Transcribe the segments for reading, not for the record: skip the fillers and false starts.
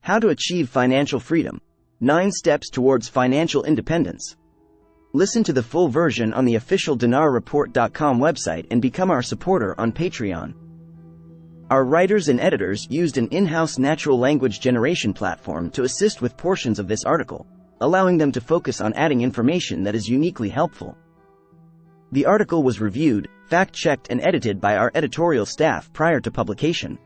How to achieve financial freedom. 9 steps towards financial independence. Listen to the full version on the official dinarreport.com website and become our supporter on Patreon. Our writers and editors used an in-house natural language generation platform to assist with portions of this article, allowing them to focus on adding information that is uniquely helpful. The article was reviewed, fact-checked and edited by our editorial staff prior to publication.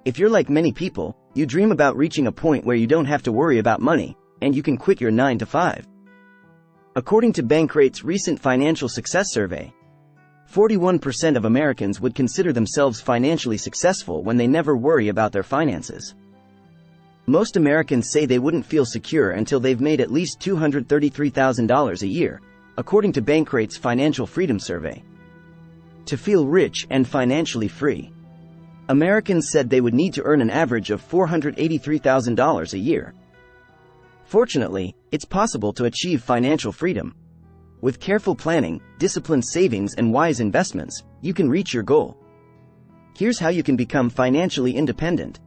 If you're like many people, you dream about reaching a point where you don't have to worry about money, and you can quit your 9-to-5. According to Bankrate's recent financial success survey, 41% of Americans would consider themselves financially successful when they never worry about their finances. Most Americans say they wouldn't feel secure until they've made at least $233,000 a year, according to Bankrate's Financial Freedom Survey. To feel rich and financially free, Americans said they would need to earn an average of $483,000 a year. Fortunately, it's possible to achieve financial freedom. With careful planning, disciplined savings and wise investments, you can reach your goal. Here's how you can become financially independent.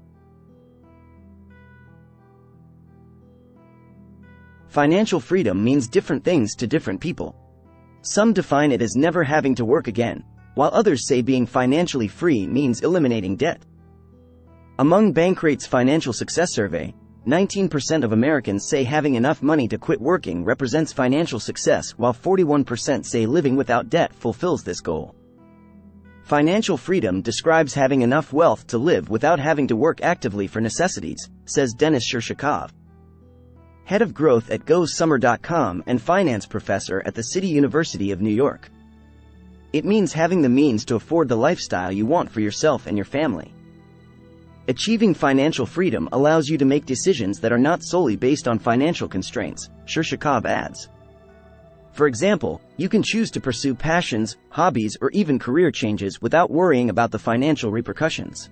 Financial freedom means different things to different people. Some define it as never having to work again, while others say being financially free means eliminating debt. Among Bankrate's Financial Success Survey, 19% of Americans say having enough money to quit working represents financial success, while 41% say living without debt fulfills this goal. Financial freedom describes having enough wealth to live without having to work actively for necessities, says Denis Shershakov, head of growth at GoSummer.com and finance professor at the City University of New York. It means having the means to afford the lifestyle you want for yourself and your family. Achieving financial freedom allows you to make decisions that are not solely based on financial constraints, Shershakov adds. For example, you can choose to pursue passions, hobbies, or even career changes without worrying about the financial repercussions.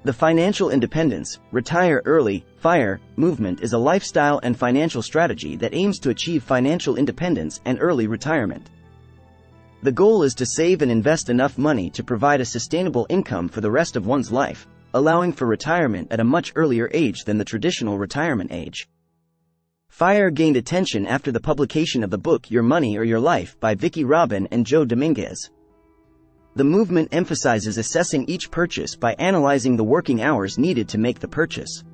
The Financial Independence, Retire Early, FIRE movement is a lifestyle and financial strategy that aims to achieve financial independence and early retirement. The goal is to save and invest enough money to provide a sustainable income for the rest of one's life, allowing for retirement at a much earlier age than the traditional retirement age. FIRE gained attention after the publication of the book Your Money or Your Life by Vicki Robin and Joe Dominguez. The movement emphasizes assessing each purchase by analyzing the working hours needed to make the purchase.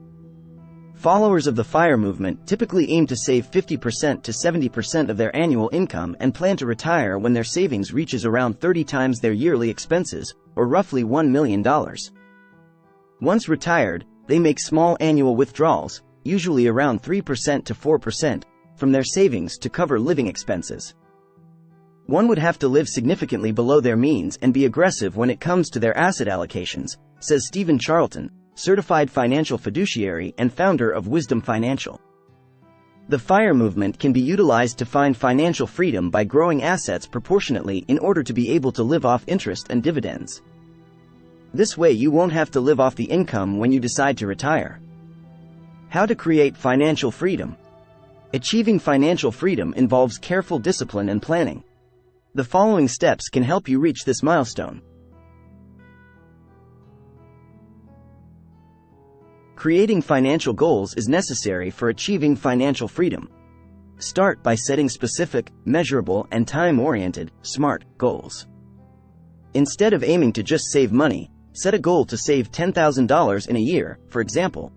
Followers of the FIRE movement typically aim to save 50% to 70% of their annual income and plan to retire when their savings reaches around 30 times their yearly expenses, or roughly $1 million. Once retired, they make small annual withdrawals, usually around 3% to 4%, from their savings to cover living expenses. One would have to live significantly below their means and be aggressive when it comes to their asset allocations, says Stephen Charlton, certified financial fiduciary and founder of Wisdom Financial. The FIRE movement can be utilized to find financial freedom by growing assets proportionately in order to be able to live off interest and dividends. This way you won't have to live off the income when you decide to retire. How to create financial freedom. Achieving financial freedom involves careful discipline and planning. The following steps can help you reach this milestone. Creating financial goals is necessary for achieving financial freedom. Start by setting specific, measurable, and time-oriented, SMART goals. Instead of aiming to just save money, set a goal to save $10,000 in a year, for example.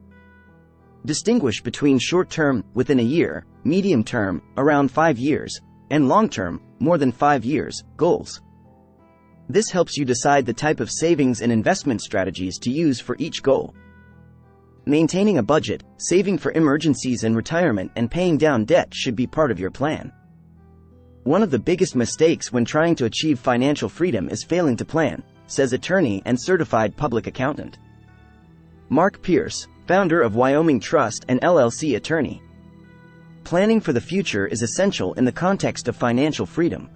Distinguish between short-term, within a year, medium-term, around 5 years, and long-term, more than 5 years, goals. This helps you decide the type of savings and investment strategies to use for each goal. Maintaining a budget, saving for emergencies and retirement, and paying down debt should be part of your plan. One of the biggest mistakes when trying to achieve financial freedom is failing to plan, says attorney and certified public accountant Mark Pierce, founder of Wyoming Trust and LLC attorney. Planning for the future is essential in the context of financial freedom.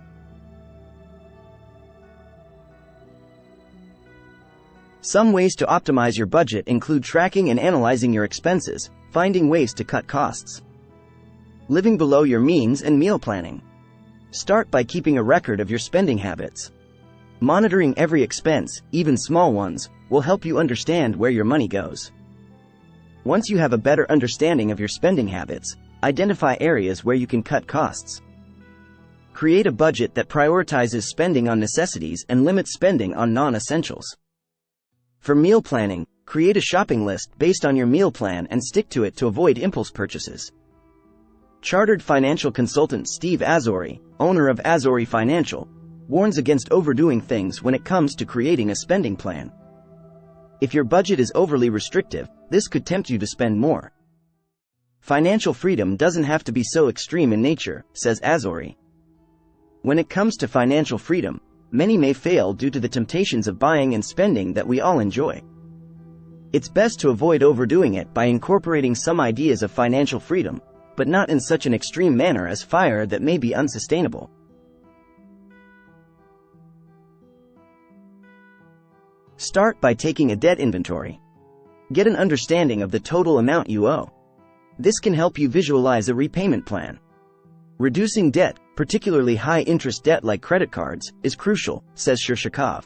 Some ways to optimize your budget include tracking and analyzing your expenses, finding ways to cut costs, living below your means, and meal planning. Start by keeping a record of your spending habits. Monitoring every expense, even small ones, will help you understand where your money goes. Once you have a better understanding of your spending habits, identify areas where you can cut costs. Create a budget that prioritizes spending on necessities and limits spending on non-essentials. For meal planning, create a shopping list based on your meal plan and stick to it to avoid impulse purchases. Chartered financial consultant Steve Azori, owner of Azori Financial, warns against overdoing things when it comes to creating a spending plan. If your budget is overly restrictive, this could tempt you to spend more. Financial freedom doesn't have to be so extreme in nature, says Azori. When it comes to financial freedom, many may fail due to the temptations of buying and spending that we all enjoy. It's best to avoid overdoing it by incorporating some ideas of financial freedom, but not in such an extreme manner as FIRE that may be unsustainable. Start by taking a debt inventory. Get an understanding of the total amount you owe. This can help you visualize a repayment plan. Reducing debt, particularly high-interest debt like credit cards, is crucial, says Shirshakov.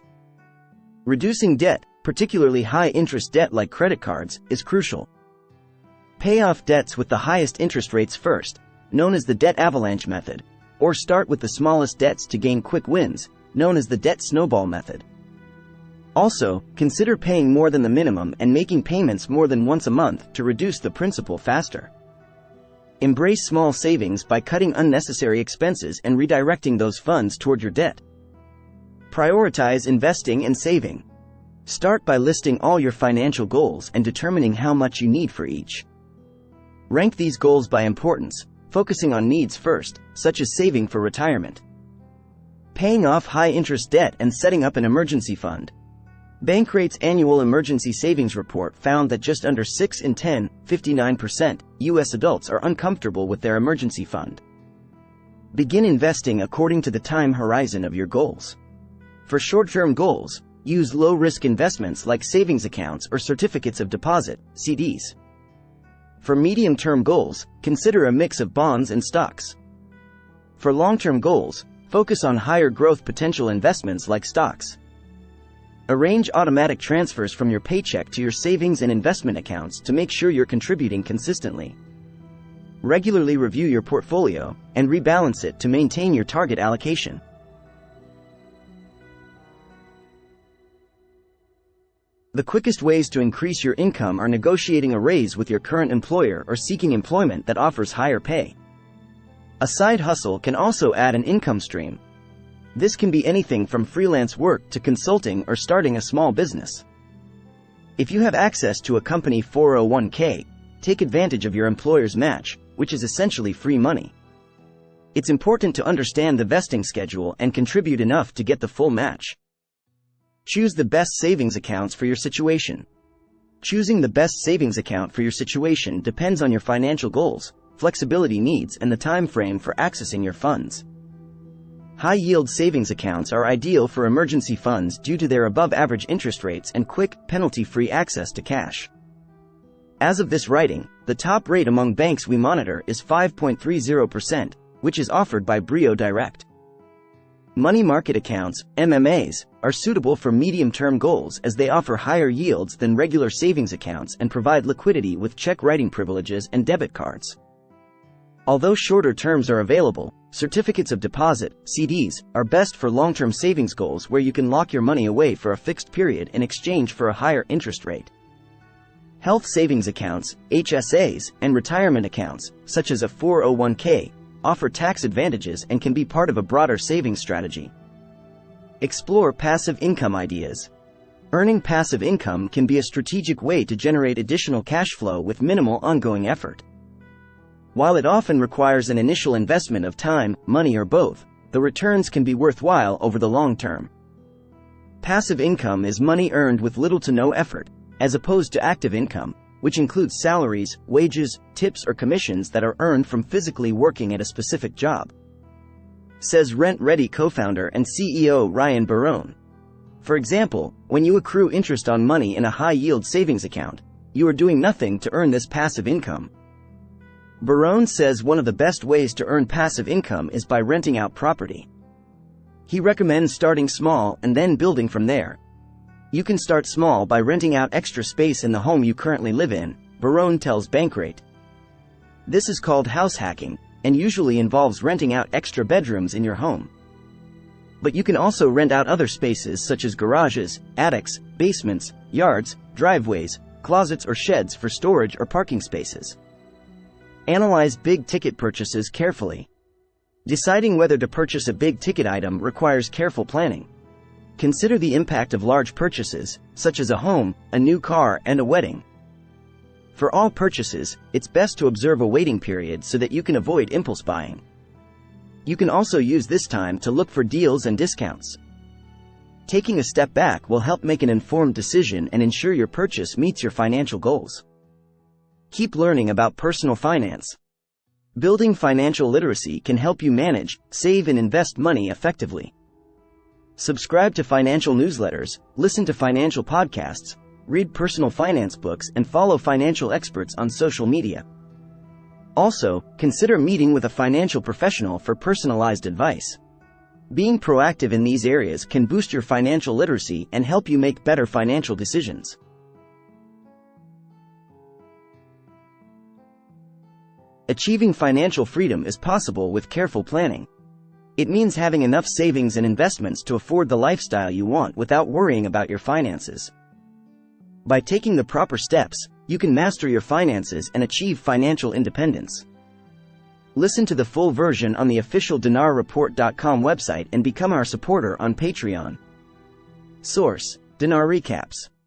Reducing debt, particularly high-interest debt like credit cards, is crucial. Pay off debts with the highest interest rates first, known as the debt avalanche method, or start with the smallest debts to gain quick wins, known as the debt snowball method. Also, consider paying more than the minimum and making payments more than once a month to reduce the principal faster. Embrace small savings by cutting unnecessary expenses and redirecting those funds toward your debt. Prioritize investing and saving. Start by listing all your financial goals and determining how much you need for each. Rank these goals by importance, focusing on needs first, such as saving for retirement. Paying off high-interest debt and setting up an emergency fund. Bankrate's annual emergency savings report found that just under 6 in 10, 59%, U.S. adults are uncomfortable with their emergency fund. Begin investing according to the time horizon of your goals. For short-term goals, use low-risk investments like savings accounts or certificates of deposit, CDs. For medium-term goals, consider a mix of bonds and stocks. For long-term goals, focus on higher growth potential investments like stocks. Arrange automatic transfers from your paycheck to your savings and investment accounts to make sure you're contributing consistently. Regularly review your portfolio and rebalance it to maintain your target allocation. The quickest ways to increase your income are negotiating a raise with your current employer or seeking employment that offers higher pay. A side hustle can also add an income stream. This can be anything from freelance work to consulting or starting a small business. If you have access to a company 401k, take advantage of your employer's match, which is essentially free money. It's important to understand the vesting schedule and contribute enough to get the full match. Choose the best savings accounts for your situation. Choosing the best savings account for your situation depends on your financial goals, flexibility needs, and the time frame for accessing your funds. High-yield savings accounts are ideal for emergency funds due to their above-average interest rates and quick, penalty-free access to cash. As of this writing, the top rate among banks we monitor is 5.30%, which is offered by Brio Direct. Money market accounts, MMAs, are suitable for medium-term goals as they offer higher yields than regular savings accounts and provide liquidity with check writing privileges and debit cards. Although shorter terms are available, certificates of deposit, CDs, are best for long-term savings goals where you can lock your money away for a fixed period in exchange for a higher interest rate. Health savings accounts, HSAs, and retirement accounts, such as a 401k, offer tax advantages and can be part of a broader savings strategy. Explore passive income ideas. Earning passive income can be a strategic way to generate additional cash flow with minimal ongoing effort. While it often requires an initial investment of time, money, or both, the returns can be worthwhile over the long term. Passive income is money earned with little to no effort, as opposed to active income, which includes salaries, wages, tips, or commissions that are earned from physically working at a specific job. Says Rent Ready co-founder and CEO Ryan Barone. For example, when you accrue interest on money in a high-yield savings account, you are doing nothing to earn this passive income. Barone says one of the best ways to earn passive income is by renting out property. He recommends starting small and then building from there. You can start small by renting out extra space in the home you currently live in, Barone tells Bankrate. This is called house hacking, and usually involves renting out extra bedrooms in your home. But you can also rent out other spaces such as garages, attics, basements, yards, driveways, closets or sheds for storage or parking spaces. Analyze big-ticket purchases carefully. Deciding whether to purchase a big-ticket item requires careful planning. Consider the impact of large purchases, such as a home, a new car, and a wedding. For all purchases, it's best to observe a waiting period so that you can avoid impulse buying. You can also use this time to look for deals and discounts. Taking a step back will help make an informed decision and ensure your purchase meets your financial goals. Keep learning about personal finance. Building financial literacy can help you manage, save, and invest money effectively. Subscribe to financial newsletters, listen to financial podcasts, read personal finance books, and follow financial experts on social media. Also, consider meeting with a financial professional for personalized advice. Being proactive in these areas can boost your financial literacy and help you make better financial decisions. Achieving financial freedom is possible with careful planning. It means having enough savings and investments to afford the lifestyle you want without worrying about your finances. By taking the proper steps, you can master your finances and achieve financial independence. Listen to the full version on the official dinarreport.com website and become our supporter on Patreon. Source: Dinar Recaps.